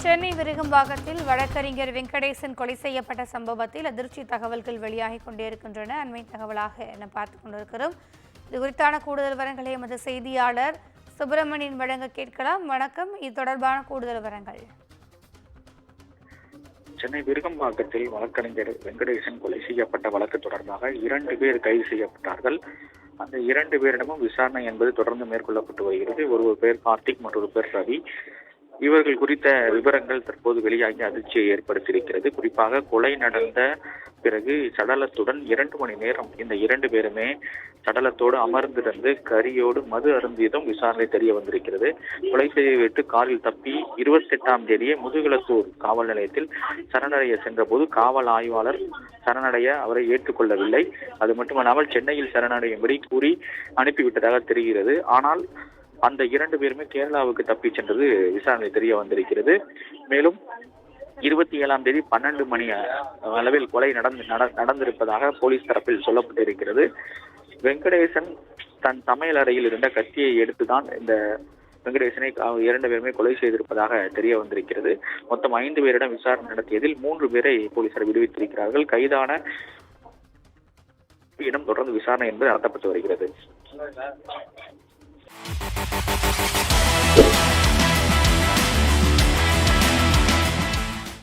சென்னை விருகம்பாக்கத்தில் வழக்கறிஞர் வெங்கடேசன் கொலை செய்யப்பட்ட சம்பவத்தில் அதிர்ச்சி தகவல்கள் வெளியாகிக் கொண்டே இருக்கின்றன. அண்மை தகவலாக என பார்த்துக் கொண்டிருக்கிறோம். இது குறித்தான கூடுதல் விவரங்களை எமது செய்தியாளர் சுப்பிரமணியன் வழங்க கேட்கலாம். வணக்கம், இது தொடர்பான கூடுதல் விவரங்கள். சென்னை விருகம்பாக்கத்தில் வழக்கறிஞர் வெங்கடேசன் கொலை செய்யப்பட்ட வழக்கு தொடர்பாக 2 பேர் கைது செய்யப்பட்டார்கள். அந்த 2 பேரிடமும் விசாரணை என்பது தொடர்ந்து மேற்கொள்ளப்பட்டு வருகிறது. ஒரு பேர் கார்த்திக், மற்றொரு பேர் ரவி. இவர்கள் குறித்த விவரங்கள் தற்போது வெளியாகி அதிர்ச்சியை ஏற்படுத்தியிருக்கிறது. குறிப்பாக கொலை நடந்த பிறகு சடலத்துடன் 2 மணி நேரம் இந்த 2 பேருமே சடலத்தோடு அமர்ந்திருந்து கரியோடு மது அருந்தியதும் விசாரணை தெரிய வந்திருக்கிறது. கொலை செய்துவிட்டு காரில் தப்பி 28ஆம் தேதியே முதுகுளத்தூர் காவல் நிலையத்தில் சரணடைய சென்றபோது காவல் ஆய்வாளர் சரணடைய அவரை ஏற்றுக்கொள்ளவில்லை. அது மட்டுமல்லாமல் சென்னையில் சரணடையும்படி கூறி அனுப்பிவிட்டதாக தெரிகிறது. ஆனால் அந்த 2 பேருமே கேரளாவுக்கு தப்பி சென்றது விசாரணை தெரிய வந்திருக்கிறது. மேலும் 27ஆம் தேதி 12 மணி அளவில் கொலை நடந்திருப்பதாக போலீஸ் தரப்பில் சொல்லப்பட்டிருக்கிறது. வெங்கடேசன் தன் சமையல் அறையில் இருந்த கத்தியை எடுத்துதான் இந்த வெங்கடேசனை 2 பேருமே கொலை செய்திருப்பதாக தெரிய வந்திருக்கிறது. மொத்தம் 5 பேரிடம் விசாரணை நடத்தியதில் 3 பேரை போலீசார் விடுவித்திருக்கிறார்கள். கைதான இடம் தொடர்ந்து விசாரணை என்பது நடத்தப்பட்டு வருகிறது.